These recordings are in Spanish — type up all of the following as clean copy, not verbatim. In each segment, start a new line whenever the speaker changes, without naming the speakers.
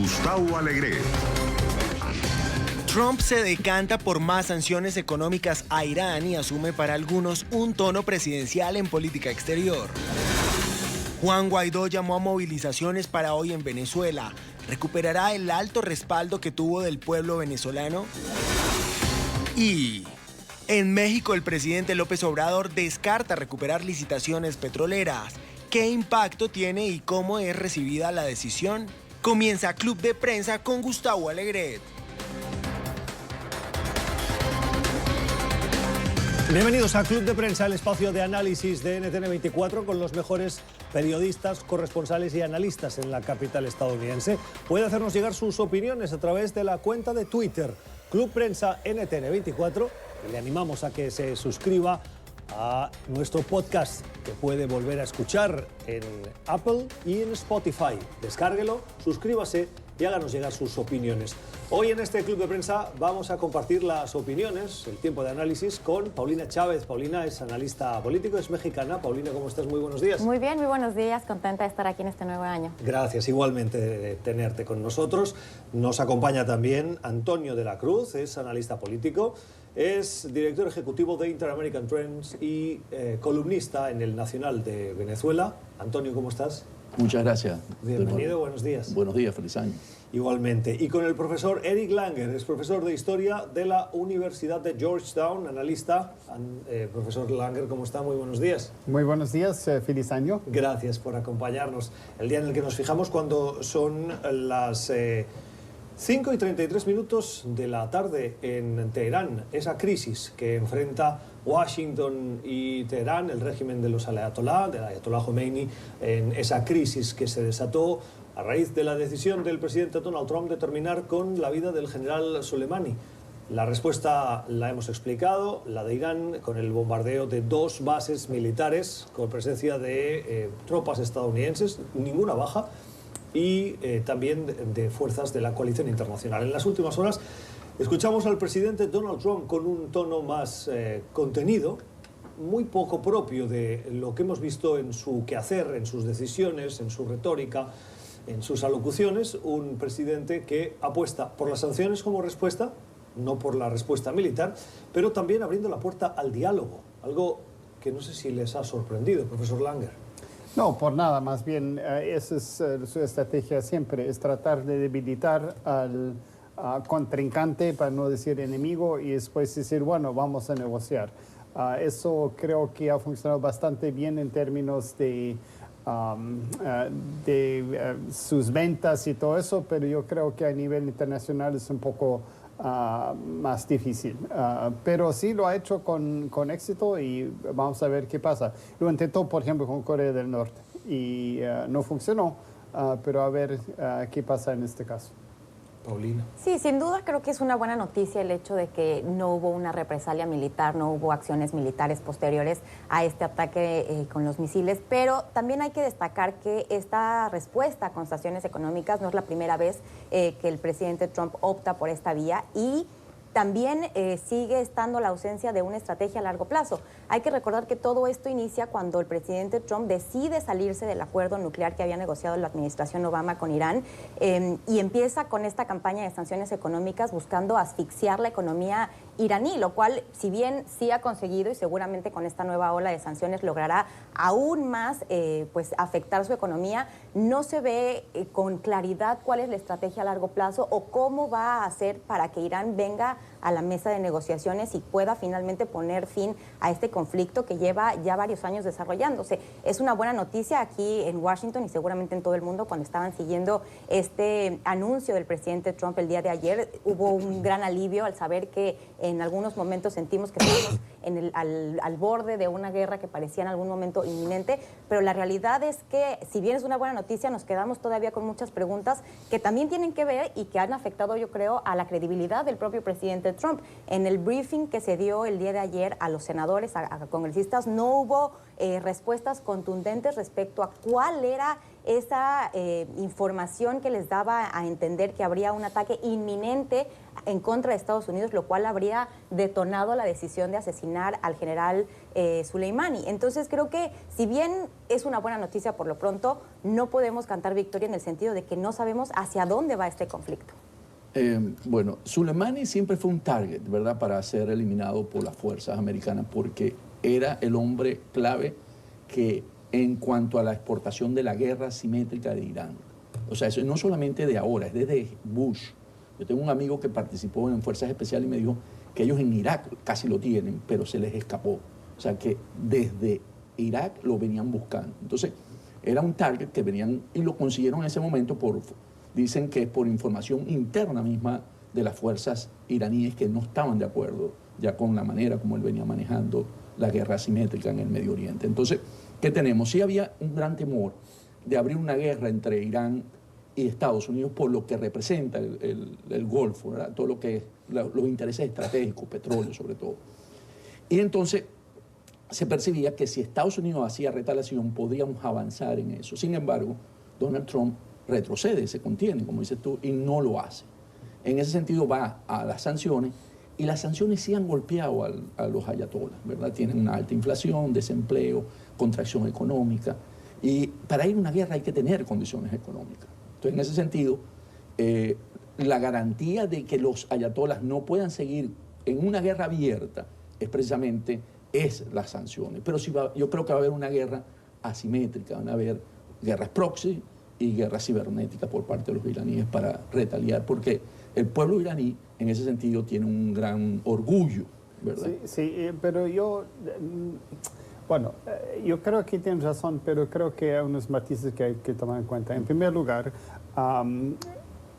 Gustavo Alegret.
Trump se decanta por más sanciones económicas a Irán y asume para algunos un tono presidencial en política exterior. Juan Guaidó llamó a movilizaciones para hoy en Venezuela. ¿Recuperará el alto respaldo que tuvo del pueblo venezolano? Y en México el presidente López Obrador descarta recuperar licitaciones petroleras. ¿Qué impacto tiene y cómo es recibida la decisión? Comienza Club de Prensa con Gustavo Alegret.
Bienvenidos a Club de Prensa, el espacio de análisis de NTN24 con los mejores periodistas, corresponsales y analistas en la capital estadounidense. Puede hacernos llegar sus opiniones a través de la cuenta de Twitter, Club Prensa NTN24. Le animamos a que se suscriba a nuestro podcast, que puede volver a escuchar en Apple y en Spotify. Descárguelo, suscríbase y háganos llegar sus opiniones. Hoy en este Club de Prensa vamos a compartir las opiniones, el tiempo de análisis, con Paulina Chávez. Paulina es analista político, es mexicana. Paulina, ¿cómo estás? Muy buenos días.
Muy bien, muy buenos días. Contenta de estar aquí en este nuevo año.
Gracias, igualmente de tenerte con nosotros. Nos acompaña también Antonio de la Cruz, es analista político, es director ejecutivo de Inter-American Trends y columnista en El Nacional de Venezuela. Antonio, ¿cómo estás?
Muchas gracias.
Bienvenido, buenos días.
Buenos días, feliz año.
Igualmente. Y con el profesor Eric Langer, es profesor de Historia de la Universidad de Georgetown, analista. Profesor Langer, ¿cómo está? Muy buenos días.
Muy buenos días, feliz año.
Gracias por acompañarnos. El día en el que nos fijamos cuando son las 5:33 de la tarde en Teherán, esa crisis que enfrenta Washington y Teherán, el régimen de los ayatolá, del ayatolá Khomeini, en esa crisis que se desató a raíz de la decisión del presidente Donald Trump de terminar con la vida del general Soleimani. La respuesta la hemos explicado, la de Irán, con el bombardeo de 2 bases militares con presencia de tropas estadounidenses, ninguna baja, y también de fuerzas de la coalición internacional. En las últimas horas escuchamos al presidente Donald Trump con un tono más contenido, muy poco propio de lo que hemos visto en su quehacer, en sus decisiones, en su retórica, en sus alocuciones. Un presidente que apuesta por las sanciones como respuesta, no por la respuesta militar, pero también abriendo la puerta al diálogo, algo que no sé si les ha sorprendido, profesor Langer.
No, por nada, más bien esa es su estrategia siempre, es tratar de debilitar al contrincante, para no decir enemigo, y después decir, bueno, vamos a negociar. Eso creo que ha funcionado bastante bien en términos de sus ventas y todo eso, pero yo creo que a nivel internacional es un poco más difícil. Pero sí lo ha hecho con éxito y vamos a ver qué pasa. Lo intentó, por ejemplo, con Corea del Norte y no funcionó, pero a ver qué pasa en este caso.
Paulina.
Sí, sin duda creo que es una buena noticia el hecho de que no hubo una represalia militar, no hubo acciones militares posteriores a este ataque con los misiles, pero también hay que destacar que esta respuesta con sanciones económicas no es la primera vez que el presidente Trump opta por esta vía, y también sigue estando la ausencia de una estrategia a largo plazo. Hay que recordar que todo esto inicia cuando el presidente Trump decide salirse del acuerdo nuclear que había negociado la administración Obama con Irán y empieza con esta campaña de sanciones económicas buscando asfixiar la economía iraní, lo cual, si bien sí ha conseguido y seguramente con esta nueva ola de sanciones logrará aún más pues afectar su economía, no se ve con claridad cuál es la estrategia a largo plazo o cómo va a hacer para que Irán venga a la mesa de negociaciones y pueda finalmente poner fin a este conflicto que lleva ya varios años desarrollándose. Es una buena noticia aquí en Washington y seguramente en todo el mundo. Cuando estaban siguiendo este anuncio del presidente Trump el día de ayer, hubo un gran alivio al saber que en algunos momentos sentimos que estamos al borde de una guerra que parecía en algún momento inminente, pero la realidad es que, si bien es una buena noticia, nos quedamos todavía con muchas preguntas que también tienen que ver y que han afectado, yo creo, a la credibilidad del propio presidente Trump. En el briefing que se dio el día de ayer a los senadores, a congresistas, no hubo respuestas contundentes respecto a cuál era esa información que les daba a entender que habría un ataque inminente en contra de Estados Unidos, lo cual habría detonado la decisión de asesinar al general Soleimani. Entonces creo que si bien es una buena noticia por lo pronto, no podemos cantar victoria en el sentido de que no sabemos hacia dónde va este conflicto.
Bueno, Soleimani siempre fue un target, ¿verdad?, para ser eliminado por las fuerzas americanas, porque era el hombre clave que en cuanto a la exportación de la guerra asimétrica de Irán. O sea, eso no solamente de ahora, es desde Bush. Yo tengo un amigo que participó en Fuerzas Especiales y me dijo que ellos en Irak casi lo tienen, pero se les escapó. O sea, que desde Irak lo venían buscando. Entonces, era un target que venían y lo consiguieron en ese momento dicen que es por información interna misma de las fuerzas iraníes que no estaban de acuerdo ya con la manera como él venía manejando la guerra asimétrica en el Medio Oriente. Entonces, ¿qué tenemos? Sí había un gran temor de abrir una guerra entre Irán y Estados Unidos por lo que representa el Golfo, ¿verdad? Todo lo que es los intereses estratégicos, petróleo sobre todo. Y entonces se percibía que si Estados Unidos hacía retaliación podíamos avanzar en eso. Sin embargo, Donald Trump retrocede, se contiene, como dices tú, y no lo hace. En ese sentido va a las sanciones, y las sanciones sí han golpeado a los ayatolás, ¿verdad? Tienen una alta inflación, desempleo, contracción económica, y para ir a una guerra hay que tener condiciones económicas. Entonces, en ese sentido, la garantía de que los ayatolás no puedan seguir en una guerra abierta es precisamente las sanciones. Pero yo creo que va a haber una guerra asimétrica, van a haber guerras proxy y guerras cibernéticas por parte de los iraníes para retaliar, porque el pueblo iraní en ese sentido tiene un gran orgullo, ¿verdad?
Sí, pero yo creo que tienes razón, pero creo que hay unos matices que hay que tomar en cuenta. En primer lugar,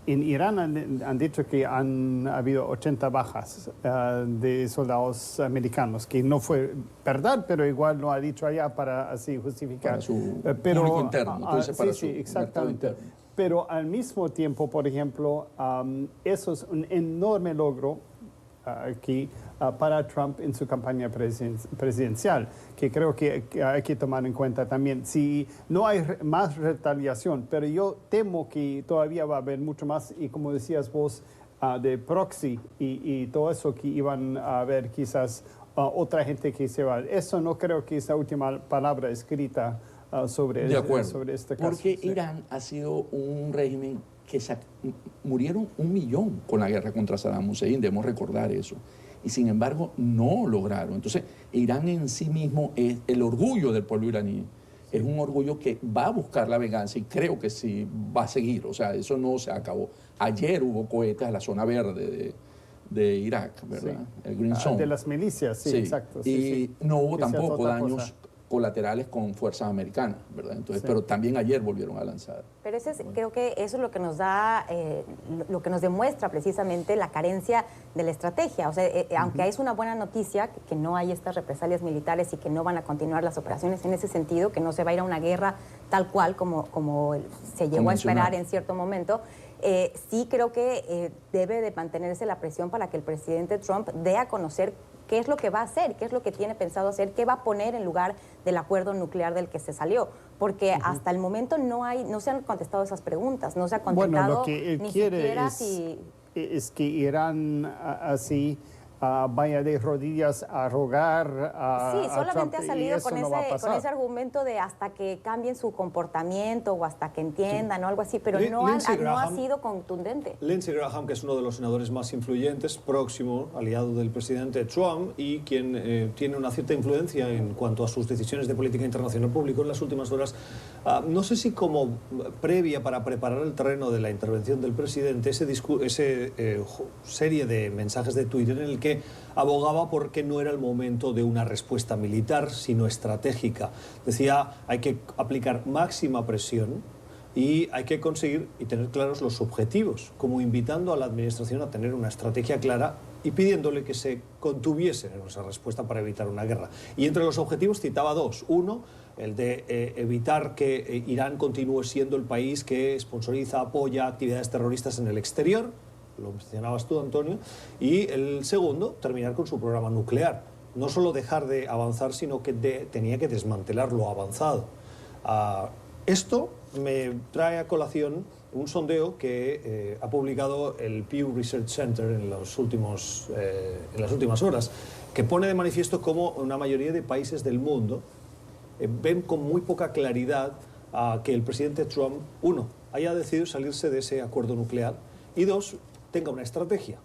en Irán han dicho que han habido 80 bajas de soldados americanos, que no fue verdad, pero igual lo ha dicho allá para así justificar.
Para su público interno, entonces para su
exactamente.
mercado interno.
Pero al mismo tiempo, por ejemplo, eso es un enorme logro aquí para Trump en su campaña presidencial, que creo que hay que tomar en cuenta también. Si no hay más retaliación, pero yo temo que todavía va a haber mucho más, y como decías vos, de proxy y todo eso, que iban a haber quizás otra gente que se va. Eso no creo que es la última palabra escrita sobre este caso.
Porque
sí.
Irán ha sido un régimen que murieron 1 millón con la guerra contra Saddam Hussein, debemos recordar eso. Y sin embargo no lograron. Entonces Irán en sí mismo es el orgullo del pueblo iraní. Es un orgullo que va a buscar la venganza y creo que sí va a seguir. O sea, eso no se acabó. Ayer hubo cohetes a la zona verde de Irak, ¿verdad? Sí. El Green Zone.
De las milicias, sí, exacto.
Y no hubo tampoco daños
cosa.
Colaterales con fuerzas americanas, ¿verdad? Entonces, pero también ayer volvieron a lanzar.
Pero creo que eso es lo que nos da, lo que nos demuestra precisamente la carencia de la estrategia. O sea, aunque es una buena noticia que no hay estas represalias militares y que no van a continuar las operaciones en ese sentido, que no se va a ir a una guerra tal cual como se llegó a esperar en cierto momento, sí creo que debe de mantenerse la presión para que el presidente Trump dé a conocer qué es lo que va a hacer, qué es lo que tiene pensado hacer, qué va a poner en lugar del acuerdo nuclear del que se salió. Porque hasta el momento no se han contestado esas preguntas, no se ha contestado
lo que él
ni
quiere
siquiera
es que Irán así vaya de rodillas a rogar
sí, solamente
a Trump,
ha salido con ese
argumento
de hasta que cambien su comportamiento o hasta que entiendan o algo así, pero no ha sido contundente.
Lindsey Graham, que es uno de los senadores más influyentes, próximo aliado del presidente Trump y quien tiene una cierta influencia en cuanto a sus decisiones de política internacional público en las últimas horas, no sé si como previa para preparar el terreno de la intervención del presidente, serie de mensajes de Twitter en el que abogaba porque no era el momento de una respuesta militar, sino estratégica. Decía, hay que aplicar máxima presión y hay que conseguir y tener claros los objetivos, como invitando a la administración a tener una estrategia clara y pidiéndole que se contuviese en esa respuesta para evitar una guerra. Y entre los objetivos citaba 2. Uno, el de evitar que Irán continúe siendo el país que sponsoriza, apoya actividades terroristas en el exterior, lo mencionabas tú, Antonio, y el segundo, terminar con su programa nuclear. No solo dejar de avanzar, sino que tenía que desmantelar lo avanzado. Esto me trae a colación un sondeo que ha publicado el Pew Research Center en las últimas horas, que pone de manifiesto cómo una mayoría de países del mundo ven con muy poca claridad que el presidente Trump, uno, haya decidido salirse de ese acuerdo nuclear y dos, tenga una estrategia.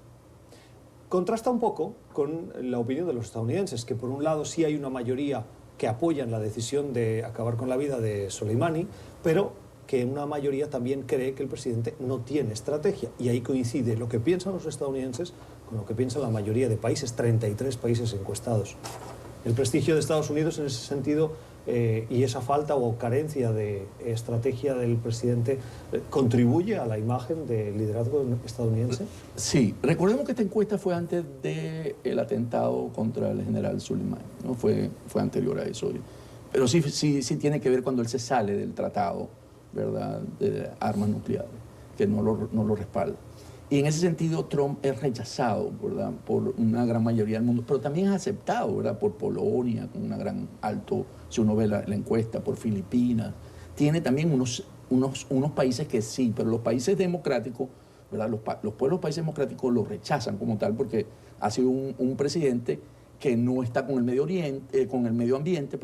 Contrasta un poco con la opinión de los estadounidenses, que por un lado sí hay una mayoría que apoyan la decisión de acabar con la vida de Soleimani, pero que una mayoría también cree que el presidente no tiene estrategia. Y ahí coincide lo que piensan los estadounidenses con lo que piensa la mayoría de países, 33 países encuestados. El prestigio de Estados Unidos en ese sentido y esa falta o carencia de estrategia del presidente contribuye a la imagen del liderazgo estadounidense.
Sí, recordemos que esta encuesta fue antes del atentado contra el general Soleimani, ¿no? Fue anterior a eso. Pero sí tiene que ver cuando él se sale del tratado, ¿verdad?, de armas nucleares, que no lo respalda. Y en ese sentido Trump es rechazado, ¿verdad?, por una gran mayoría del mundo, pero también es aceptado, ¿verdad?, por Polonia, con una gran alto, si uno ve la encuesta, por Filipinas. Tiene también unos países que sí, pero los países democráticos, ¿verdad?, los pueblos de países democráticos lo rechazan como tal, porque ha sido un presidente que no está con el medio ambiente,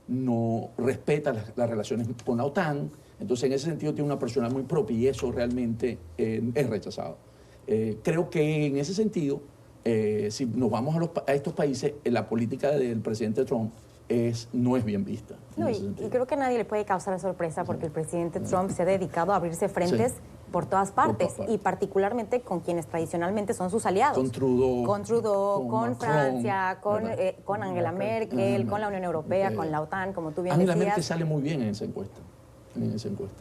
no respeta las relaciones con la OTAN. Entonces, en ese sentido, tiene una personalidad muy propia y eso realmente es rechazado. Creo que en ese sentido, si nos vamos a estos países, la política del presidente Trump no es bien vista.
No, y creo que a nadie le puede causar sorpresa porque el presidente Trump se ha dedicado a abrirse frentes por todas partes y particularmente con quienes tradicionalmente son sus aliados.
Con Trudeau,
con Francia, con Angela Merkel, con la Unión Europea, con la OTAN, como tú bien decías.
Angela Merkel sale muy bien en esa encuesta,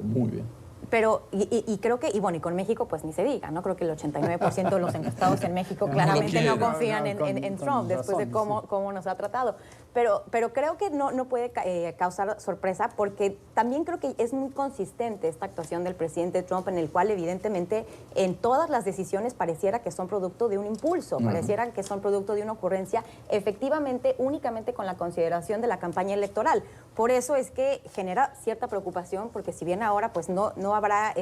muy bien.
Pero, y creo que, y con México, pues ni se diga, ¿no? Creo que el 89% de los encuestados en México claramente no confían en Trump después de cómo nos ha tratado. Pero creo que no puede causar sorpresa porque también creo que es muy consistente esta actuación del presidente Trump en el cual evidentemente en todas las decisiones pareciera que son producto de un impulso, pareciera que son producto de una ocurrencia efectivamente únicamente con la consideración de la campaña electoral. Por eso es que genera cierta preocupación porque si bien ahora pues no habrá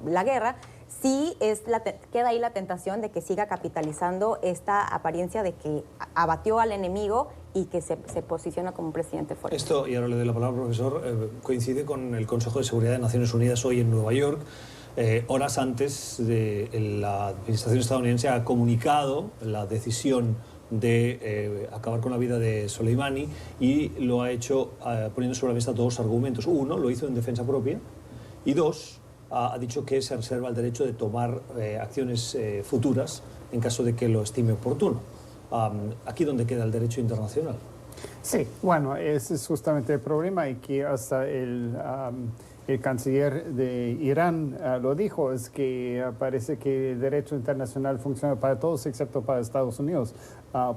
la guerra, sí queda ahí la tentación de que siga capitalizando esta apariencia de que abatió al enemigo y que se posiciona como un presidente fuerte.
Esto, y ahora le doy la palabra al profesor, coincide con el Consejo de Seguridad de Naciones Unidas hoy en Nueva York. Horas antes de la administración estadounidense ha comunicado la decisión de acabar con la vida de Soleimani y lo ha hecho poniendo sobre la mesa dos argumentos. Uno, lo hizo en defensa propia y dos, ha dicho que se reserva el derecho de tomar acciones futuras en caso de que lo estime oportuno. Aquí donde queda el derecho internacional.
Sí, bueno, ese es justamente el problema y que hasta el canciller de Irán lo dijo, es que parece que el derecho internacional funciona para todos excepto para Estados Unidos,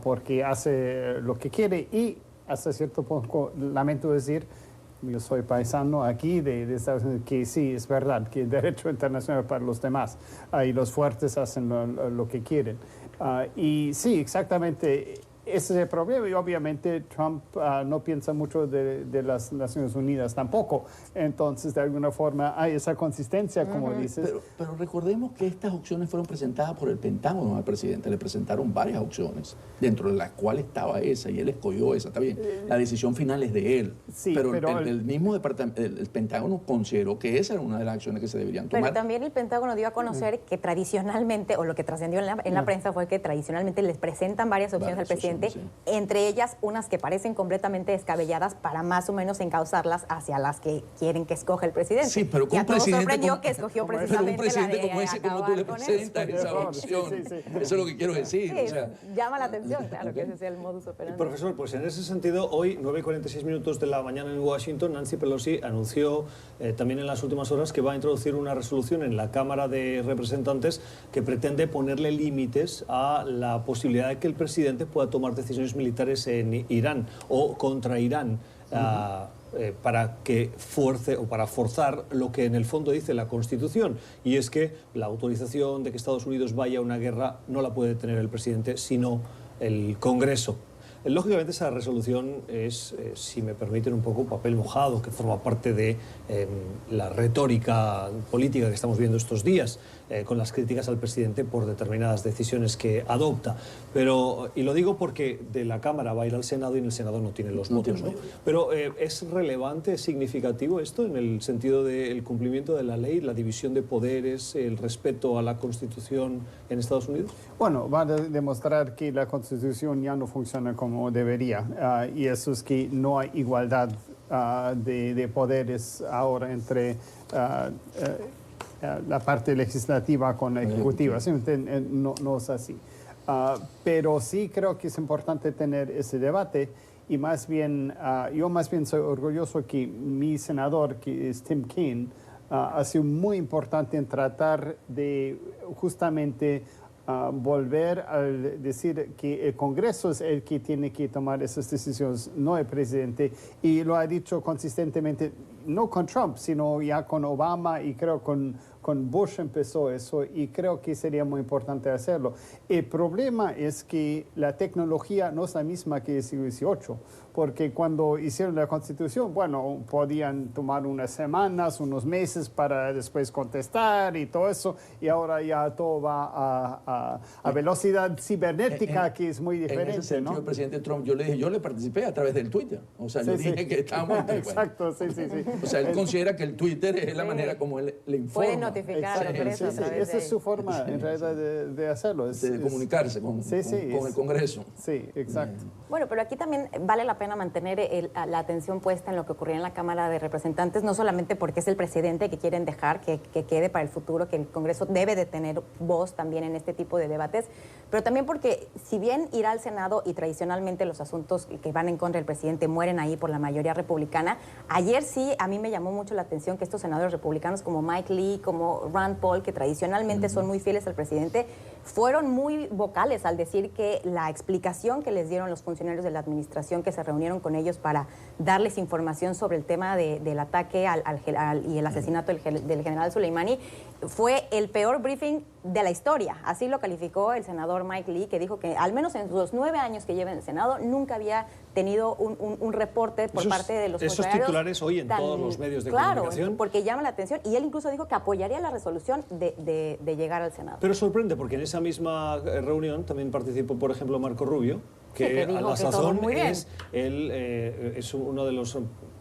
porque hace lo que quiere y hasta cierto punto, lamento decir, yo soy paisano aquí de Estados Unidos, que sí, es verdad, que el derecho internacional para los demás y los fuertes hacen lo que quieren. Y sí, exactamente, ese es el problema y obviamente Trump no piensa mucho de las Naciones Unidas tampoco. Entonces, de alguna forma, hay esa consistencia, como dices.
Pero recordemos que estas opciones fueron presentadas por el Pentágono al presidente. Le presentaron varias opciones, dentro de las cuales estaba esa y él escogió esa. Está bien, la decisión final es de él. Sí, pero el mismo departamento, el Pentágono consideró que esa era una de las acciones que se deberían tomar.
Pero también el Pentágono dio a conocer que tradicionalmente, o lo que trascendió en la prensa fue que tradicionalmente les presentan varias opciones al presidente. Sí. Entre ellas unas que parecen completamente descabelladas para más o menos encauzarlas hacia las que quieren que escoja el presidente.
Sí, pero
con un presidente sorprendió que escogió precisamente
un presidente como ese, como tú le presentas esa opción. Sí. Eso es lo que quiero decir.
Sí, o sea, llama la atención, claro, que ese sea el modus operandi.
Profesor, pues en ese sentido, hoy, 9:46 de la mañana en Washington, Nancy Pelosi anunció también en las últimas horas que va a introducir una resolución en la Cámara de Representantes que pretende ponerle límites a la posibilidad de que el presidente pueda tomar decisiones militares en Irán o contra Irán para que para forzar lo que en el fondo dice la Constitución, y es que la autorización de que Estados Unidos vaya a una guerra no la puede tener el presidente sino el Congreso. Lógicamente esa resolución es, si me permiten un poco, papel mojado, que forma parte de la retórica política que estamos viendo estos días, con las críticas al presidente por determinadas decisiones que adopta. Pero, y lo digo porque de la Cámara va a ir al Senado y en el Senado no tiene los votos, ¿no? Pero ¿es relevante, es significativo esto en el sentido del cumplimiento de la ley, la división de poderes, el respeto a la Constitución en Estados Unidos?
Bueno, va a demostrar que la Constitución ya no funciona como debería, y eso es que no hay igualdad de poderes ahora entre la parte legislativa con la ejecutiva. No es así. Pero sí creo que es importante tener ese debate, y más bien, yo más bien soy orgulloso que mi senador, que es Tim Kaine, ha sido muy importante en tratar de justamente volver a decir que el Congreso es el que tiene que tomar esas decisiones, no el presidente, y lo ha dicho consistentemente, no con Trump, sino ya con Obama, y creo con Bush empezó eso, y creo que sería muy importante hacerlo. El problema es que la tecnología no es la misma que el siglo XVIII, porque cuando hicieron la Constitución, bueno, podían tomar unas semanas, unos meses para después contestar y todo eso, y ahora ya todo va a velocidad cibernética, que es muy diferente.
En ese sentido,
¿no?
el presidente Trump, yo le dije, yo le participé a través del Twitter. O sea, yo dije que estábamos en Twitter.
Exacto, sí.
O sea, él considera que el Twitter es la manera como él le informa.
Puede notificar a la prensa a través de
esa es su forma, en realidad, de hacerlo.
De comunicarse con el Congreso.
Sí, exacto.
Bueno, pero aquí también vale la pena mantener la atención puesta en lo que ocurrió en la Cámara de Representantes, no solamente porque es el presidente que quieren dejar, que quede para el futuro, que el Congreso debe de tener voz también en este tipo de debates, pero también porque si bien irá al Senado y tradicionalmente los asuntos que van en contra del presidente mueren ahí por la mayoría republicana, ayer sí a mí me llamó mucho la atención que estos senadores republicanos como Mike Lee, como Rand Paul, que tradicionalmente son muy fieles al presidente, fueron muy vocales al decir que la explicación que les dieron los funcionarios de la administración que se reunieron con ellos para darles información sobre el tema del ataque y el asesinato del general Soleimani fue el peor briefing de la historia. Así lo calificó el senador Mike Lee, que dijo que al menos en los 9 años que lleva en el Senado nunca había tenido un reporte por parte de los funcionarios.
Esos titulares hoy en todos los medios de comunicación.
Claro, porque llama la atención, y él incluso dijo que apoyaría la resolución de llegar al Senado.
Pero sorprende, porque en esa misma reunión también participó, por ejemplo, Marco Rubio, que a la sazón es uno de los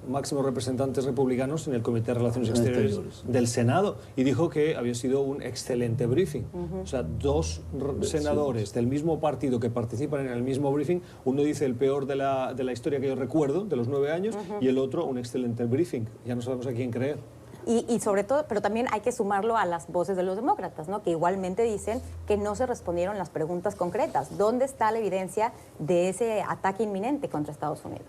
máximos representantes republicanos en el Comité de Relaciones Exteriores del Senado, y dijo que había sido un excelente briefing. O sea, dos senadores del mismo partido que participan en el mismo briefing, uno dice el peor de la historia que yo recuerdo, de los 9 años, y el otro un excelente briefing. Ya no sabemos a quién creer.
Y sobre todo, pero también hay que sumarlo a las voces de los demócratas, ¿no? Que igualmente dicen que no se respondieron las preguntas concretas. ¿Dónde está la evidencia de ese ataque inminente contra Estados Unidos?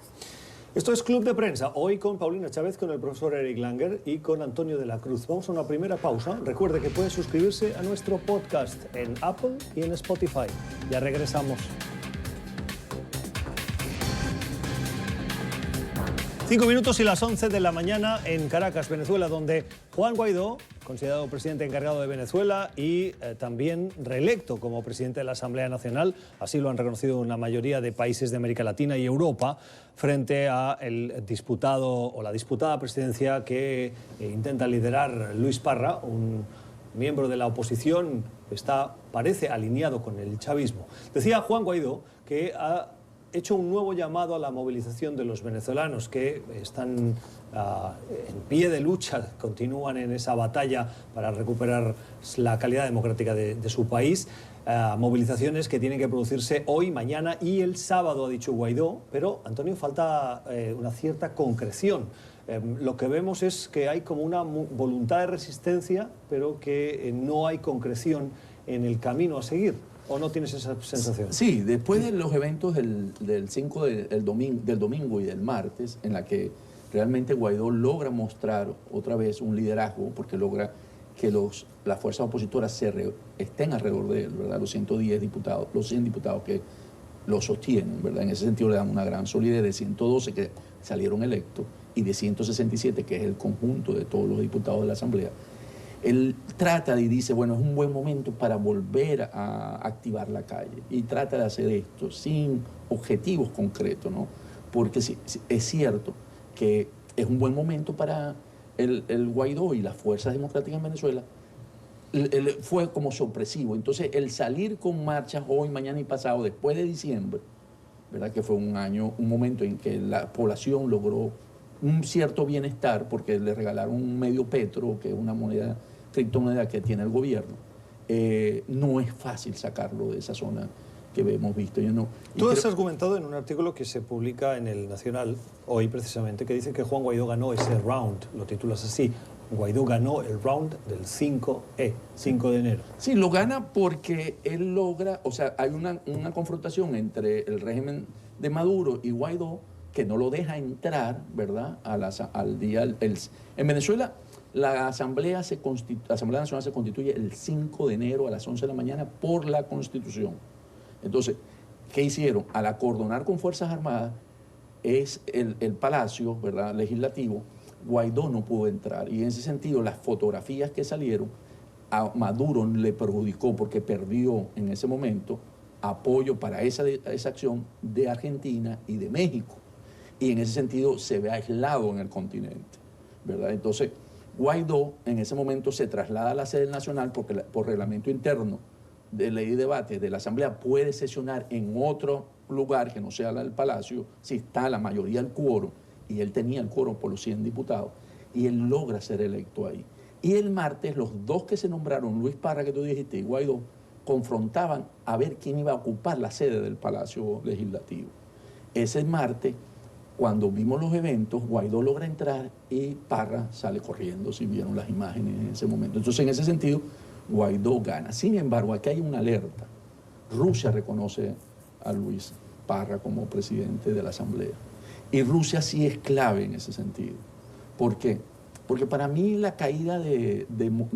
Esto es Club de Prensa, hoy con Paulina Chávez, con el profesor Eric Langer y con Antonio de la Cruz. Vamos a una primera pausa. Recuerde que puede suscribirse a nuestro podcast en Apple y en Spotify. Ya regresamos. 5 minutos y las 11 de la mañana en Caracas, Venezuela, donde Juan Guaidó, considerado presidente encargado de Venezuela y también reelecto como presidente de la Asamblea Nacional, así lo han reconocido una mayoría de países de América Latina y Europa, frente a el disputado o la disputada presidencia que intenta liderar Luis Parra, un miembro de la oposición que parece alineado con el chavismo. Decía Juan Guaidó que ha hecho un nuevo llamado a la movilización de los venezolanos que están en pie de lucha, continúan en esa batalla para recuperar la calidad democrática de su país. Movilizaciones que tienen que producirse hoy, mañana y el sábado, ha dicho Guaidó, pero, Antonio, falta una cierta concreción. Lo que vemos es que hay como una voluntad de resistencia, pero que no hay concreción en el camino a seguir. ¿O no tienes esa sensación?
Sí, después de los eventos del domingo y del martes, en la que realmente Guaidó logra mostrar otra vez un liderazgo, porque logra que las fuerzas opositoras estén alrededor de él, ¿verdad? Los 110 diputados, los 100 diputados que lo sostienen, ¿verdad? En ese sentido le dan una gran solidez, de 112 que salieron electos y de 167, que es el conjunto de todos los diputados de la Asamblea. él trata y dice, bueno, es un buen momento para volver a activar la calle, y trata de hacer esto sin objetivos concretos, ¿no? Porque sí, es cierto que es un buen momento para el Guaidó y las fuerzas democráticas en Venezuela. Fue como sorpresivo. Entonces, el salir con marchas hoy, mañana y pasado, después de diciembre, ¿verdad? Que fue un momento en que la población logró un cierto bienestar porque le regalaron un medio petro, que es una moneda, criptomoneda que tiene el gobierno. No es fácil sacarlo de esa zona que hemos visto.
Tú has argumentado en un artículo que se publica en El Nacional hoy precisamente, que dice que Juan Guaidó ganó ese round, lo titulas así. Guaidó ganó el round del 5E, 5 de enero.
Sí, lo gana porque él logra, o sea, hay una confrontación entre el régimen de Maduro y Guaidó que no lo deja entrar, ¿verdad?, al día. En Venezuela, la Asamblea Nacional se constituye el 5 de enero a las 11 de la mañana por la Constitución. Entonces, ¿qué hicieron? Al acordonar con Fuerzas Armadas, es el Palacio, ¿verdad?, legislativo. Guaidó no pudo entrar, y en ese sentido las fotografías que salieron a Maduro le perjudicó porque perdió en ese momento apoyo para esa acción de Argentina y de México, y en ese sentido se ve aislado en el continente, ¿verdad? Entonces Guaidó en ese momento se traslada a la sede nacional porque por reglamento interno de ley y debate de la Asamblea puede sesionar en otro lugar que no sea el Palacio si está la mayoría del quórum, y él tenía el quórum por los 100 diputados, y él logra ser electo ahí. Y el martes, los dos que se nombraron, Luis Parra, que tú dijiste, y Guaidó, confrontaban a ver quién iba a ocupar la sede del Palacio Legislativo. Ese martes, cuando vimos los eventos, Guaidó logra entrar y Parra sale corriendo, si vieron las imágenes en ese momento. Entonces, en ese sentido, Guaidó gana. Sin embargo, aquí hay una alerta. Rusia reconoce a Luis Parra como presidente de la Asamblea. Y Rusia sí es clave en ese sentido. ¿Por qué? Porque para mí la caída de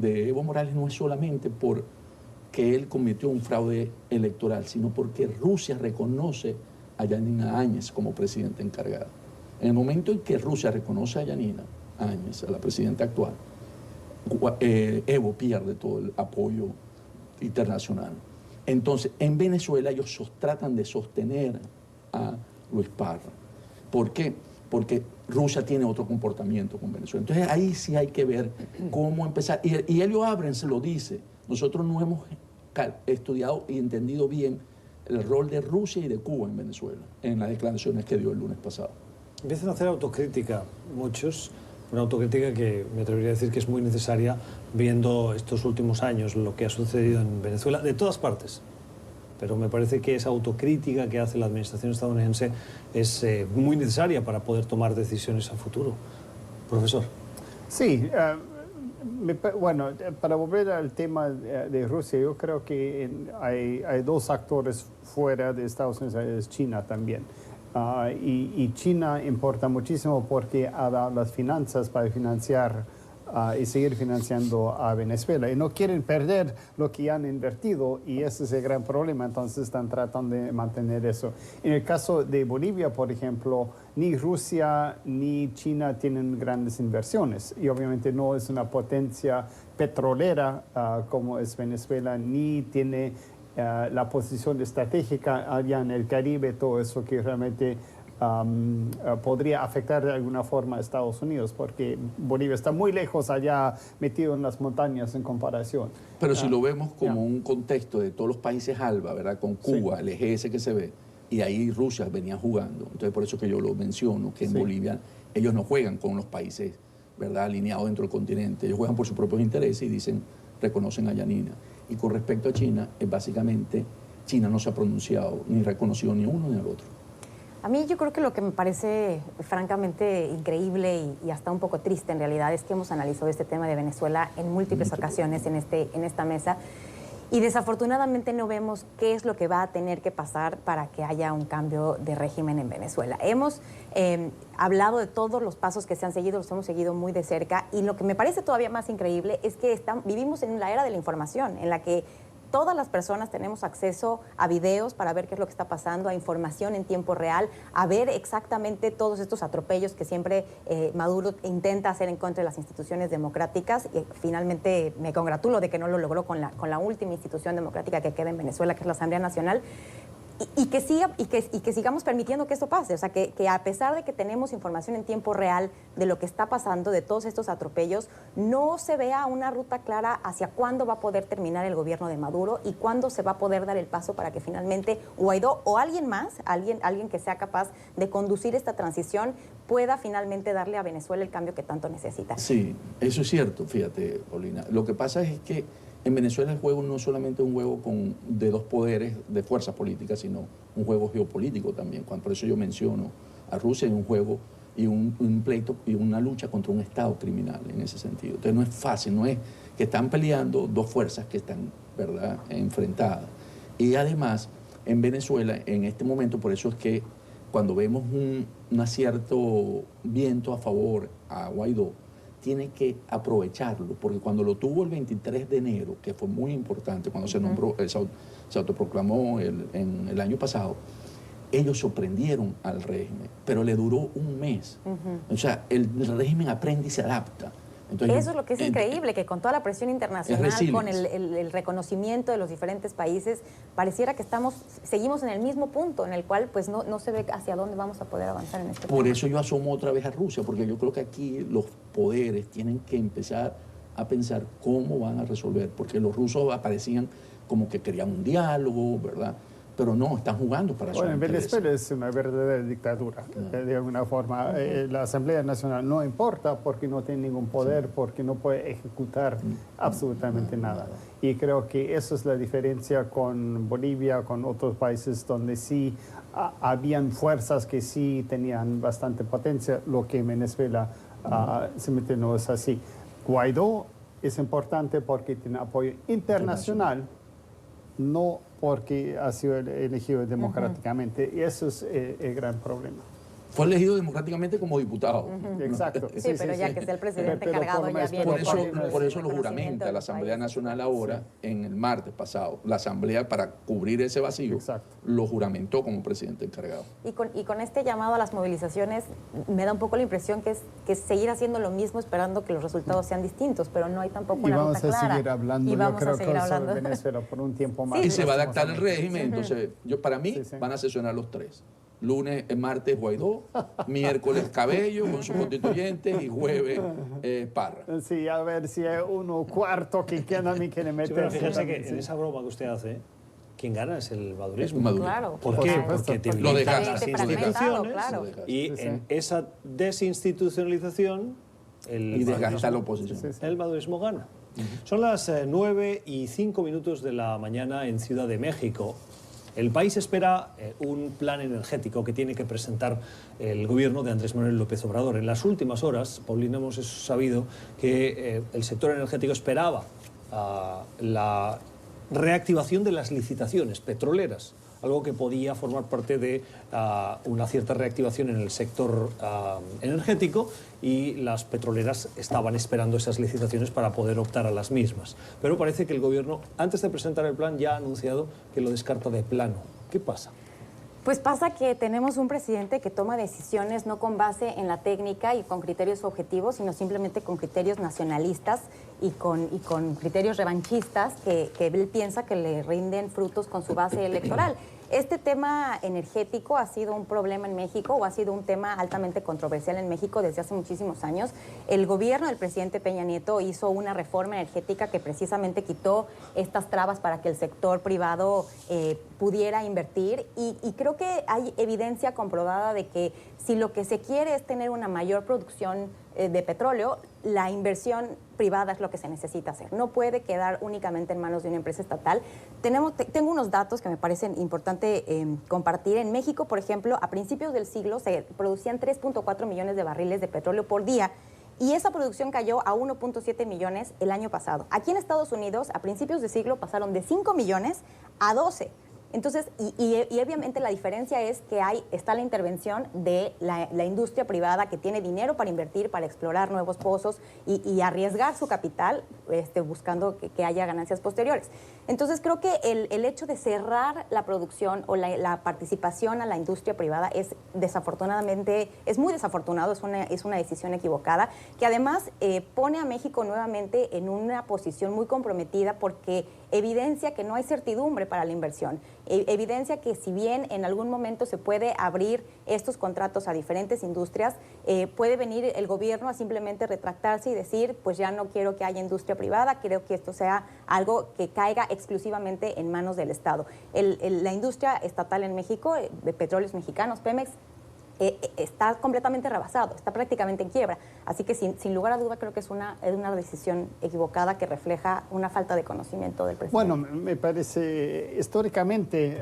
Evo Morales no es solamente porque él cometió un fraude electoral, sino porque Rusia reconoce a Yanina Áñez como presidenta encargada. En el momento en que Rusia reconoce a Yanina Áñez, a la presidenta actual, Evo pierde todo el apoyo internacional. Entonces, en Venezuela ellos tratan de sostener a Luis Parra. ¿Por qué? Porque Rusia tiene otro comportamiento con Venezuela. Entonces ahí sí hay que ver cómo empezar. Y Helio Abrams lo dice, nosotros no hemos estudiado y entendido bien el rol de Rusia y de Cuba en Venezuela, en las declaraciones que dio el lunes pasado.
Empiezan a hacer autocrítica muchos, una autocrítica que me atrevería a decir que es muy necesaria viendo estos últimos años lo que ha sucedido en Venezuela, de todas partes. Pero me parece que esa autocrítica que hace la administración estadounidense es muy necesaria para poder tomar decisiones a futuro. Profesor.
Sí, bueno, para volver al tema de Rusia, yo creo que hay dos actores fuera de Estados Unidos, es China también. Y China importa muchísimo porque ha dado las finanzas para financiar y seguir financiando a Venezuela. Y no quieren perder lo que ya han invertido, y ese es el gran problema. Entonces están tratando de mantener eso. En el caso de Bolivia, por ejemplo, ni Rusia ni China tienen grandes inversiones. Y obviamente no es una potencia petrolera como es Venezuela, ni tiene la posición estratégica allá en el Caribe, todo eso que realmente podría afectar de alguna forma a Estados Unidos, porque Bolivia está muy lejos allá, metido en las montañas en comparación.
Pero si lo vemos como un contexto de todos los países ALBA, ¿verdad? Con Cuba, el eje ese que se ve, y ahí Rusia venía jugando. Entonces, por eso que yo lo menciono, que en Bolivia ellos no juegan con los países, ¿verdad?, alineados dentro del continente. Ellos juegan por sus propios intereses y dicen, reconocen a Yanina. Y con respecto a China, básicamente China no se ha pronunciado, ni reconocido ni uno ni al otro.
A mí yo creo que lo que me parece francamente increíble y hasta un poco triste en realidad es que hemos analizado este tema de Venezuela en múltiples ocasiones en esta mesa, y desafortunadamente no vemos qué es lo que va a tener que pasar para que haya un cambio de régimen en Venezuela. Hemos hablado de todos los pasos que se han seguido, los hemos seguido muy de cerca, y lo que me parece todavía más increíble es que vivimos en la era de la información, en la que todas las personas tenemos acceso a videos para ver qué es lo que está pasando, a información en tiempo real, a ver exactamente todos estos atropellos que siempre Maduro intenta hacer en contra de las instituciones democráticas. Y finalmente me congratulo de que no lo logró con la última institución democrática que queda en Venezuela, que es la Asamblea Nacional. Y que sigamos permitiendo que esto pase. O sea, que a pesar de que tenemos información en tiempo real de lo que está pasando, de todos estos atropellos, no se vea una ruta clara hacia cuándo va a poder terminar el gobierno de Maduro y cuándo se va a poder dar el paso para que finalmente Guaidó o alguien más, alguien que sea capaz de conducir esta transición, pueda finalmente darle a Venezuela el cambio que tanto necesita.
Sí, eso es cierto, fíjate, Paulina. Lo que pasa es que en Venezuela el juego no es solamente un juego de dos poderes de fuerzas políticas, sino un juego geopolítico también. Por eso yo menciono a Rusia en un juego y un pleito y una lucha contra un Estado criminal en ese sentido. Entonces no es fácil, no es que están peleando dos fuerzas que están, ¿verdad?, enfrentadas. Y además, en Venezuela, en este momento, por eso es que cuando vemos un cierto viento a favor a Guaidó, tiene que aprovecharlo, porque cuando lo tuvo el 23 de enero, que fue muy importante, cuando se nombró, se autoproclamó en el año pasado, ellos sorprendieron al régimen, pero le duró un mes. O sea, el régimen aprende y se adapta. Entonces,
eso es lo que es increíble, que con toda la presión internacional, con el reconocimiento de los diferentes países, pareciera que seguimos en el mismo punto en el cual pues no se ve hacia dónde vamos a poder avanzar en este
Por
tema.
eso yo asomo otra vez a Rusia, porque yo creo que aquí los poderes tienen que empezar a pensar cómo van a resolver, porque los rusos aparecían como que querían un diálogo, ¿verdad? Pero no, están jugando para su
Bueno, en
interés.
Venezuela es una verdadera dictadura, de alguna forma. La Asamblea Nacional no importa porque no tiene ningún poder, porque no puede ejecutar absolutamente nada. Y creo que eso es la diferencia con Bolivia, con otros países donde sí habían fuerzas que sí tenían bastante potencia, lo que en Venezuela simplemente no es así. Guaidó es importante porque tiene apoyo internacional, no porque ha sido elegido democráticamente. Y eso es el gran problema.
Fue elegido democráticamente como diputado.
Exacto.
Sí, pero ya que sea el presidente encargado, ya viene
Por eso lo juramenta la Asamblea Nacional ahora, en el martes pasado. La Asamblea, para cubrir ese vacío, lo juramentó como presidente encargado.
Y con este llamado a las movilizaciones, me da un poco la impresión que es seguir haciendo lo mismo esperando que los resultados sean distintos, pero no hay tampoco una ruta clara.
Y vamos a seguir hablando,
yo creo,
sobre Venezuela por un tiempo más.
Y se va a adaptar el régimen, entonces, para mí, van a sesionar los tres. Lunes, martes, Guaidó, miércoles, Cabello con sus constituyentes y jueves, Parra.
Sí, a ver si hay uno cuarto que queda a mí que le mete.
Sí, pero fíjese que en esa broma que usted hace, quien gana es el madurismo.
Claro.
¿Por qué? Porque te
lo dejas
las instituciones,
claro.
Y en esa desinstitucionalización
y desgasta la oposición.
El madurismo gana. Son las 9:05 de la mañana en Ciudad de México. El país espera un plan energético que tiene que presentar el gobierno de Andrés Manuel López Obrador. En las últimas horas, Paulina, hemos sabido que el sector energético esperaba la reactivación de las licitaciones petroleras, algo que podía formar parte de una cierta reactivación en el sector energético, y las petroleras estaban esperando esas licitaciones para poder optar a las mismas. Pero parece que el gobierno, antes de presentar el plan, ya ha anunciado que lo descarta de plano. ¿Qué pasa?
Pues pasa que tenemos un presidente que toma decisiones no con base en la técnica y con criterios objetivos, sino simplemente con criterios nacionalistas y con criterios revanchistas que él piensa que le rinden frutos con su base electoral. Este tema energético ha sido un problema en México, o ha sido un tema altamente controversial en México desde hace muchísimos años. El gobierno del presidente Peña Nieto hizo una reforma energética que precisamente quitó estas trabas para que el sector privado pudiera invertir, y creo que hay evidencia comprobada de que si lo que se quiere es tener una mayor producción de petróleo, la inversión privada es lo que se necesita hacer. No puede quedar únicamente en manos de una empresa estatal. Tengo unos datos que me parecen importante compartir. En México, por ejemplo, a principios del siglo se producían 3.4 millones de barriles de petróleo por día, y esa producción cayó a 1.7 millones el año pasado. Aquí en Estados Unidos, a principios de siglo, pasaron de 5 millones a 12. Entonces, y obviamente la diferencia es que está la intervención de la industria privada que tiene dinero para invertir, para explorar nuevos pozos y arriesgar su capital buscando que haya ganancias posteriores. Entonces, creo que el hecho de cerrar la producción o la participación a la industria privada es muy desafortunado, es una decisión equivocada, que además pone a México nuevamente en una posición muy comprometida porque evidencia que no hay certidumbre para la inversión, evidencia que si bien en algún momento se puede abrir estos contratos a diferentes industrias, puede venir el gobierno a simplemente retractarse y decir, pues ya no quiero que haya industria privada, quiero que esto sea algo que caiga exclusivamente en manos del Estado. La industria estatal en México, de Petróleos Mexicanos, Pemex, está completamente rebasado, está prácticamente en quiebra. Así que sin lugar a duda creo que es una decisión equivocada que refleja una falta de conocimiento del presidente.
Bueno, me parece históricamente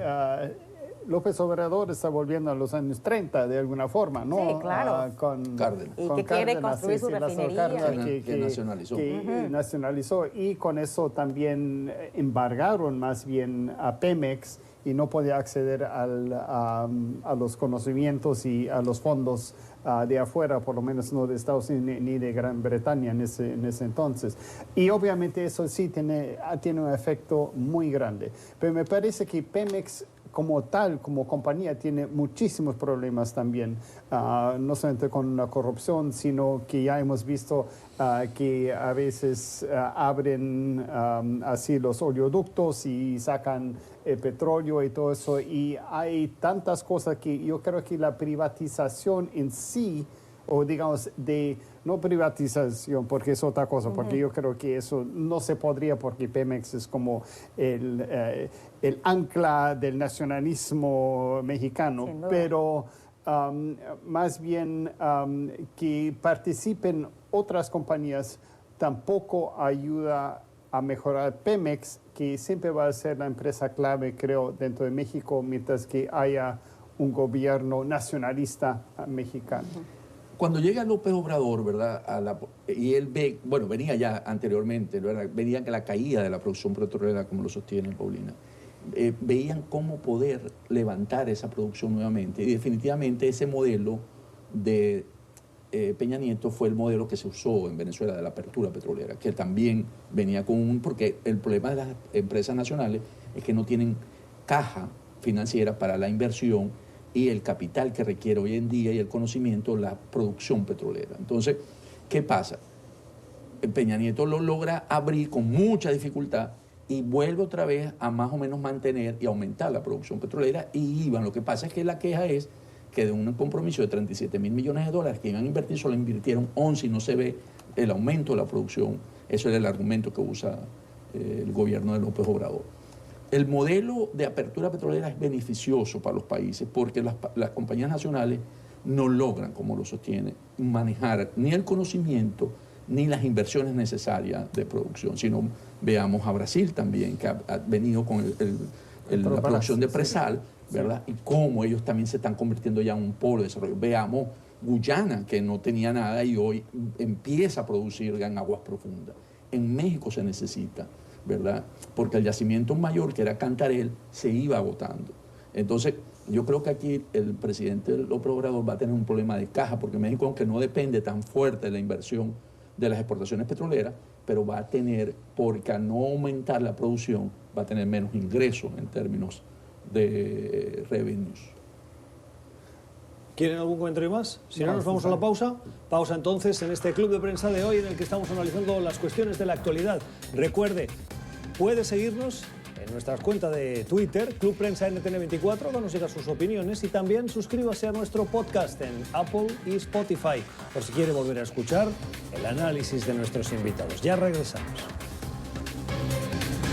López Obrador está volviendo a los años 30 de alguna forma, ¿no?
Sí, claro.
Con
Cárdenas.
Y que quiere construir su refinería.
Que nacionalizó.
Que nacionalizó. Y con eso también embargaron más bien a Pemex y no podía acceder a los conocimientos y a los fondos de afuera, por lo menos no de Estados Unidos ni de Gran Bretaña en ese entonces. Y obviamente eso sí tiene un efecto muy grande. Pero me parece que Pemex como tal, como compañía, tiene muchísimos problemas también, no solamente con la corrupción, sino que ya hemos visto que a veces abren así los oleoductos y sacan petróleo y todo eso, y hay tantas cosas que yo creo que la privatización en sí, o digamos, no privatización, porque es otra cosa, porque yo creo que eso no se podría, porque Pemex es como el ancla del nacionalismo mexicano, pero más bien que participen otras compañías tampoco ayuda a mejorar Pemex, que siempre va a ser la empresa clave, creo, dentro de México, mientras que haya un gobierno nacionalista mexicano.
Cuando llega López Obrador, ¿verdad? Y él ve, bueno, venía ya anteriormente, ¿verdad? Veían que la caída de la producción petrolera, como lo sostiene Paulina, veían cómo poder levantar esa producción nuevamente. Y definitivamente ese modelo de Peña Nieto fue el modelo que se usó en Venezuela de la apertura petrolera, que también venía porque el problema de las empresas nacionales es que no tienen caja financiera para la inversión y el capital que requiere hoy en día y el conocimiento, la producción petrolera. Entonces, ¿qué pasa? Peña Nieto lo logra abrir con mucha dificultad y vuelve otra vez a más o menos mantener y aumentar la producción petrolera y iban. Lo que pasa es que la queja es que de un compromiso de 37.000 millones de dólares que iban a invertir, solo invirtieron 11 y no se ve el aumento de la producción. Eso es el argumento que usa el gobierno de López Obrador. El modelo de apertura petrolera es beneficioso para los países porque las compañías nacionales no logran, como lo sostiene, manejar ni el conocimiento ni las inversiones necesarias de producción, sino veamos a Brasil también, que ha venido con la producción de presal, ¿verdad? Y cómo ellos también se están convirtiendo ya en un polo de desarrollo. Veamos Guyana, que no tenía nada y hoy empieza a producir en aguas profundas. En México se necesita, ¿verdad? Porque el yacimiento mayor, que era Cantarell, se iba agotando. Entonces, yo creo que aquí el presidente López Obrador va a tener un problema de caja, porque México, aunque no depende tan fuerte de la inversión de las exportaciones petroleras, pero va a tener, porque al no aumentar la producción, va a tener menos ingresos en términos de revenues.
¿Quieren algún comentario más? Si no, nos vamos a la pausa. Pausa entonces en este club de prensa de hoy en el que estamos analizando las cuestiones de la actualidad. Recuerde, puede seguirnos en nuestra cuenta de Twitter, Club Prensa NTN24, danos llegar sus opiniones y también suscríbase a nuestro podcast en Apple y Spotify, por si quiere volver a escuchar el análisis de nuestros invitados. Ya regresamos.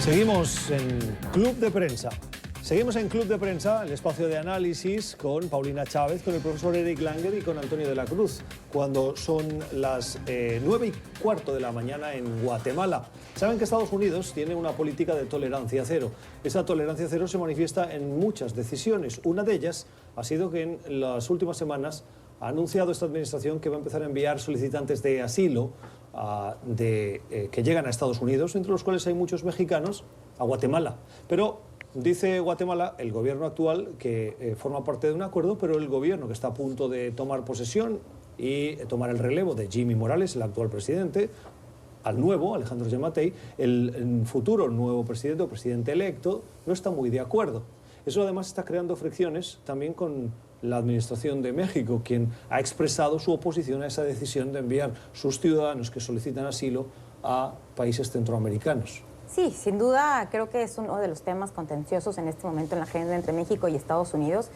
Seguimos en Club de Prensa. Seguimos en Club de Prensa, el espacio de análisis con Paulina Chávez, con el profesor Eric Langer y con Antonio de la Cruz, cuando son las 9:15 de la mañana en Guatemala. Saben que Estados Unidos tiene una política de tolerancia cero. Esa tolerancia cero se manifiesta en muchas decisiones. Una de ellas ha sido que en las últimas semanas ha anunciado esta administración que va a empezar a enviar solicitantes de asilo que llegan a Estados Unidos, entre los cuales hay muchos mexicanos, a Guatemala. Pero Dice Guatemala, el gobierno actual, que forma parte de un acuerdo, pero el gobierno que está a punto de tomar posesión y tomar el relevo de Jimmy Morales, el actual presidente, al nuevo, Alejandro Yamatei, el futuro nuevo presidente o presidente electo, no está muy de acuerdo. Eso además está creando fricciones también con la administración de México, quien ha expresado su oposición a esa decisión de enviar sus ciudadanos que solicitan asilo a países centroamericanos.
Sí, sin duda creo que es uno de los temas contenciosos en este momento en la agenda entre México y Estados Unidos.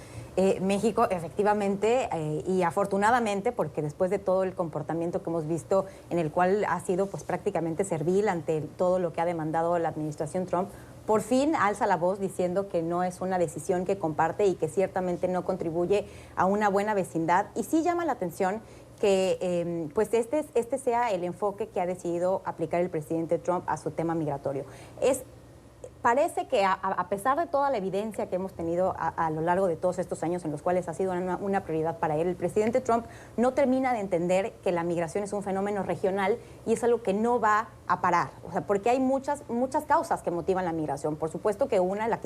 México efectivamente y afortunadamente, porque después de todo el comportamiento que hemos visto en el cual ha sido pues prácticamente servil ante todo lo que ha demandado la administración Trump, por fin alza la voz diciendo que no es una decisión que comparte y que ciertamente no contribuye a una buena vecindad. Y sí llama la atención que pues este sea el enfoque que ha decidido aplicar el presidente Trump a su tema migratorio. Parece que a pesar de toda la evidencia que hemos tenido a lo largo de todos estos años en los cuales ha sido una prioridad para él, el presidente Trump no termina de entender que la migración es un fenómeno regional y es algo que no va a parar, o sea, porque hay muchas causas que motivan la migración. Por supuesto que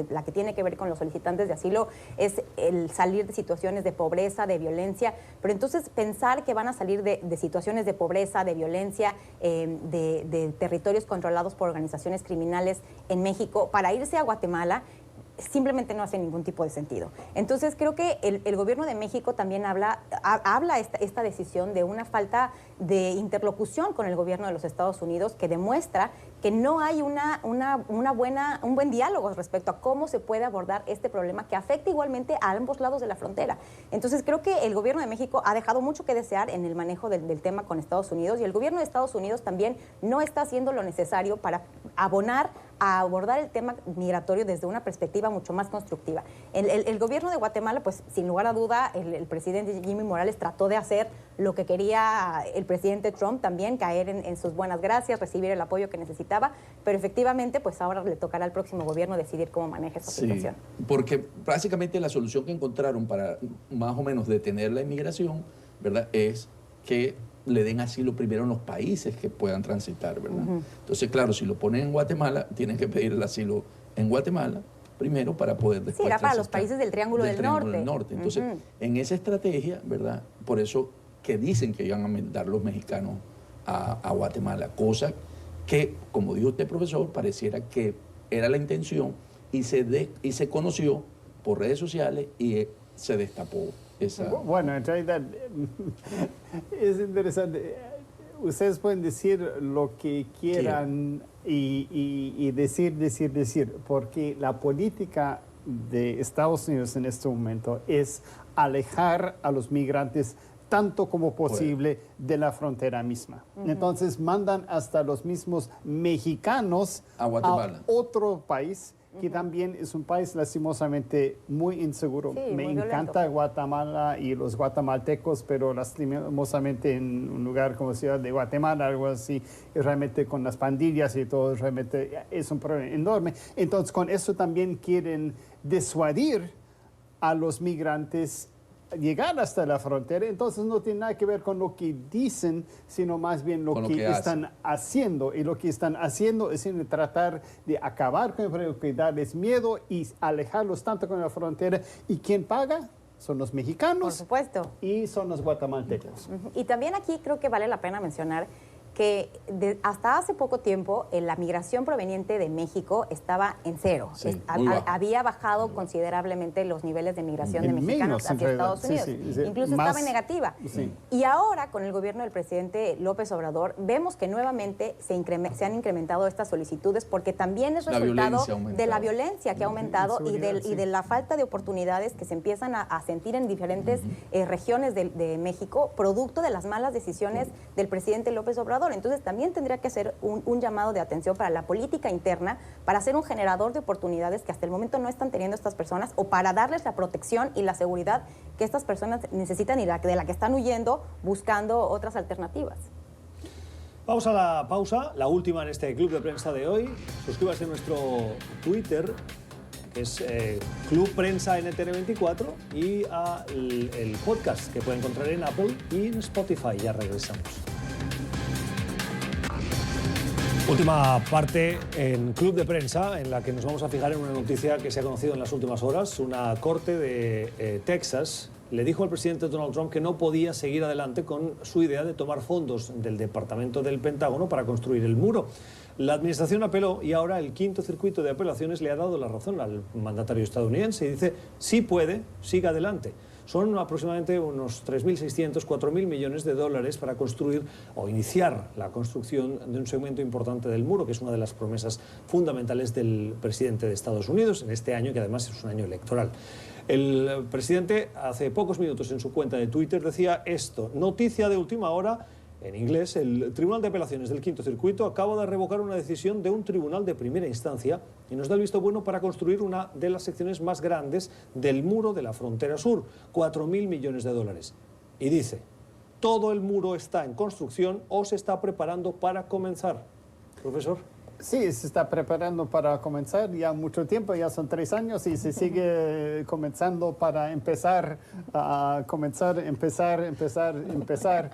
la que tiene que ver con los solicitantes de asilo es el salir de situaciones de pobreza, de violencia, pero entonces pensar que van a salir de situaciones de pobreza, de violencia, de territorios controlados por organizaciones criminales en México para irse a Guatemala simplemente no hace ningún tipo de sentido. Entonces creo que el gobierno de México también habla esta decisión de una falta de interlocución con el gobierno de los Estados Unidos que demuestra que no hay un buen diálogo respecto a cómo se puede abordar este problema que afecta igualmente a ambos lados de la frontera. Entonces creo que el gobierno de México ha dejado mucho que desear en el manejo del tema con Estados Unidos y el gobierno de Estados Unidos también no está haciendo lo necesario para abonar a abordar el tema migratorio desde una perspectiva mucho más constructiva. El gobierno de Guatemala, pues sin lugar a duda, el presidente Jimmy Morales trató de hacer lo que quería el presidente Trump también, caer en sus buenas gracias, recibir el apoyo que necesitaba, pero efectivamente pues ahora le tocará al próximo gobierno decidir cómo maneja esta situación.
Porque básicamente la solución que encontraron para más o menos detener la inmigración, ¿verdad?, es que le den asilo primero en los países que puedan transitar, ¿verdad? Entonces, claro, si lo ponen en Guatemala, tienen que pedir el asilo en Guatemala primero para poder después
era para los países del Triángulo del Norte.
Entonces, en esa estrategia, ¿verdad?, por eso que dicen que iban a mandar los mexicanos a Guatemala, cosa que, como dijo este profesor, pareciera que era la intención y se conoció por redes sociales y se destapó esa...
Bueno, en realidad es interesante. Ustedes pueden decir lo que quieran y decir, porque la política de Estados Unidos en este momento es alejar a los migrantes tanto como posible de la frontera misma. Entonces mandan hasta los mismos mexicanos
a Guatemala,
a otro país que también es un país lastimosamente muy inseguro.
Sí,
Me
muy
encanta
violento.
Guatemala y los guatemaltecos, pero lastimosamente en un lugar como Ciudad de Guatemala, algo así, realmente con las pandillas y todo, realmente es un problema enorme. Entonces con eso también quieren disuadir a los migrantes llegar hasta la frontera. Entonces no tiene nada que ver con lo que dicen, sino más bien lo que están haciendo. Y lo que están haciendo es tratar de acabar con el problema, darles miedo y alejarlos tanto con la frontera. ¿Y quién paga? Son los mexicanos.
Por supuesto.
Y son los guatemaltecos.
Y también aquí creo que vale la pena mencionar que hasta hace poco tiempo la migración proveniente de México estaba en cero.
Sí,
había bajado considerablemente los niveles de migración de mexicanos hacia Estados Unidos.
Sí.
Incluso estaba en negativa.
Sí.
Y ahora, con el gobierno del presidente López Obrador, vemos que nuevamente se han incrementado estas solicitudes porque también es resultado de la violencia que ha aumentado y de la falta de oportunidades que se empiezan a sentir en diferentes regiones de México, producto de las malas decisiones del presidente López Obrador. Entonces también tendría que ser un llamado de atención para la política interna, para ser un generador de oportunidades que hasta el momento no están teniendo estas personas o para darles la protección y la seguridad que estas personas necesitan y de la que están huyendo buscando otras alternativas.
Vamos a la pausa, la última en este Club de Prensa de hoy. Suscríbase a nuestro Twitter, que es Club Prensa NTN24, y el podcast que puede encontrar en Apple y en Spotify. Ya regresamos. Última parte en Club de Prensa, en la que nos vamos a fijar en una noticia que se ha conocido en las últimas horas. Una corte de Texas le dijo al presidente Donald Trump que no podía seguir adelante con su idea de tomar fondos del Departamento del Pentágono para construir el muro. La administración apeló y ahora el quinto circuito de apelaciones le ha dado la razón al mandatario estadounidense y dice, sí puede, siga adelante. Son aproximadamente unos 3.600, 4.000 millones de dólares para construir o iniciar la construcción de un segmento importante del muro, que es una de las promesas fundamentales del presidente de Estados Unidos en este año, que además es un año electoral. El presidente hace pocos minutos en su cuenta de Twitter decía esto, noticia de última hora. En inglés, el Tribunal de Apelaciones del Quinto Circuito acaba de revocar una decisión de un tribunal de primera instancia y nos da el visto bueno para construir una de las secciones más grandes del muro de la frontera sur, 4.000 millones de dólares. Y dice, todo el muro está en construcción o se está preparando para comenzar. Profesor.
Sí, se está preparando para comenzar ya mucho tiempo, ya son 3 años y se sigue comenzando para empezar, empezar.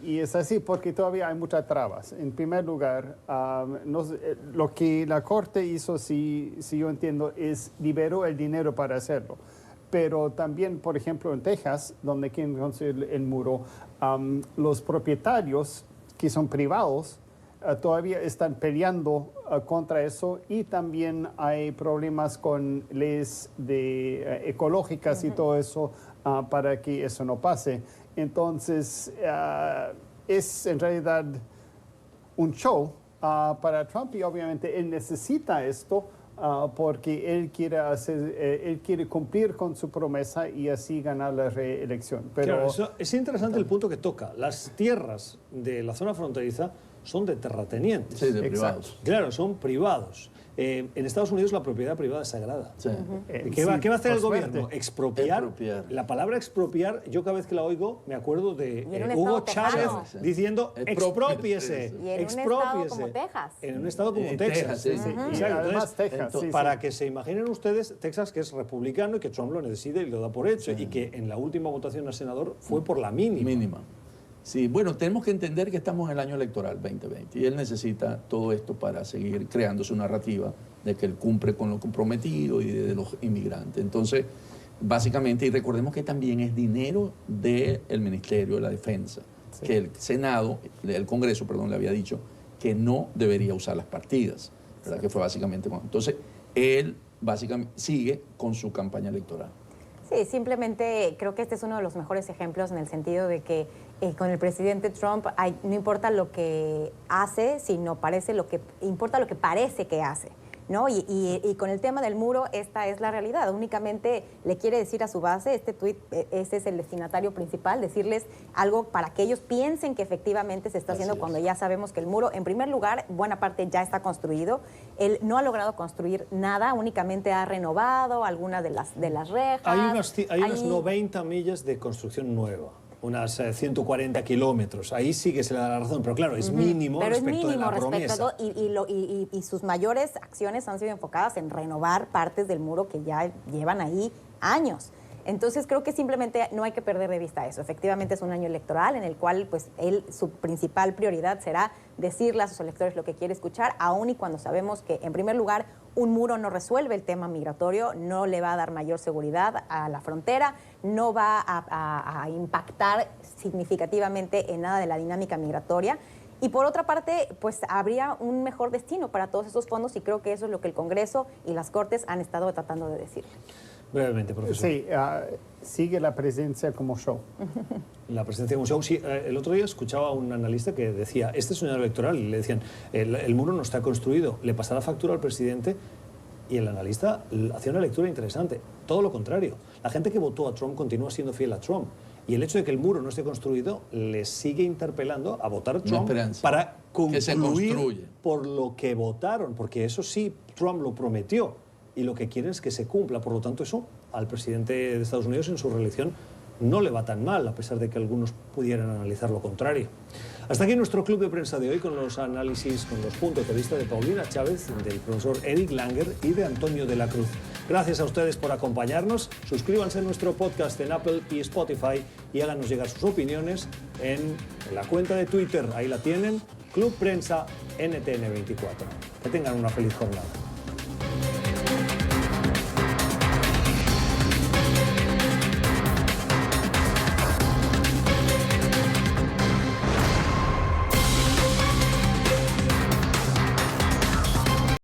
Y es así porque todavía hay muchas trabas. En primer lugar, lo que la Corte hizo, si yo entiendo, es liberó el dinero para hacerlo. Pero también, por ejemplo, en Texas, donde quieren construir el muro, los propietarios que son privados, todavía están peleando contra eso y también hay problemas con leyes ecológicas y todo eso para que eso no pase. Entonces, es en realidad un show para Trump y obviamente él necesita esto porque él quiere cumplir con su promesa y así ganar la reelección. Pero
claro, eso es interesante el punto que toca. Las tierras de la zona fronteriza son de terratenientes.
Sí, de privados.
Claro, son privados. En Estados Unidos la propiedad privada es sagrada.
Sí.
¿Qué va a hacer el gobierno? Expropiar.
Expropiar.
La palabra expropiar, yo cada vez que la oigo me acuerdo de
en un
Hugo
estado
Chávez
tejano.
diciendo expropiese.
Y en un estado como Texas.
En un estado como Texas.
Texas, sí, sí.
Exacto.
Y además
Entonces,
Texas, sí,
para
sí.
que se imaginen ustedes, Texas, que es republicano y que Trump lo necesita y lo da por hecho, y que en la última votación al senador fue por la mínima.
Sí, bueno, tenemos que entender que estamos en el año electoral 2020 y él necesita todo esto para seguir creando su narrativa de que él cumple con lo comprometido y de los inmigrantes. Entonces, básicamente, y recordemos que también es dinero del Ministerio de la Defensa, sí, que el Senado, el Congreso, perdón, le había dicho que no debería usar las partidas, ¿verdad? Sí. Que fue básicamente... Entonces, él básicamente sigue con su campaña electoral.
Sí, simplemente creo que este es uno de los mejores ejemplos en el sentido de que con el presidente Trump no importa lo que hace, sino importa lo que parece que hace, ¿no? Y con el tema del muro, esta es la realidad. Únicamente le quiere decir a su base, este tuit, ese es el destinatario principal, decirles algo para que ellos piensen que efectivamente se está haciendo cuando ya sabemos que el muro, en primer lugar, buena parte ya está construido. Él no ha logrado construir nada, únicamente ha renovado algunas de las rejas.
Hay unas 90 millas de construcción nueva. Unas 140 kilómetros. Ahí sí que se le da la razón, pero claro, es mínimo respecto de la promesa.
Y sus mayores acciones han sido enfocadas en renovar partes del muro que ya llevan ahí años. Entonces creo que simplemente no hay que perder de vista eso. Efectivamente es un año electoral en el cual pues su principal prioridad será decirle a sus electores lo que quiere escuchar, aun y cuando sabemos que en primer lugar un muro no resuelve el tema migratorio, no le va a dar mayor seguridad a la frontera, no va a impactar significativamente en nada de la dinámica migratoria. Y por otra parte, pues habría un mejor destino para todos esos fondos y creo que eso es lo que el Congreso y las Cortes han estado tratando de decir.
Brevemente, profesor.
Sí, sigue la presidencia como show.
La presidencia como show, sí. El otro día escuchaba a un analista que decía, este es un año electoral, y le decían, el muro no está construido, le pasará factura al presidente, y el analista hacía una lectura interesante. Todo lo contrario. La gente que votó a Trump continúa siendo fiel a Trump. Y el hecho de que el muro no esté construido les sigue interpelando a votar a Trump para concluir por lo que votaron, porque eso sí, Trump lo prometió. Y lo que quieren es que se cumpla. Por lo tanto, eso al presidente de Estados Unidos en su reelección no le va tan mal, a pesar de que algunos pudieran analizar lo contrario. Hasta aquí nuestro club de prensa de hoy con los análisis, con los puntos de vista de Paulina Chávez, del profesor Eric Langer y de Antonio de la Cruz. Gracias a ustedes por acompañarnos. Suscríbanse a nuestro podcast en Apple y Spotify y háganos llegar sus opiniones en la cuenta de Twitter. Ahí la tienen, Club Prensa NTN 24. Que tengan una feliz jornada.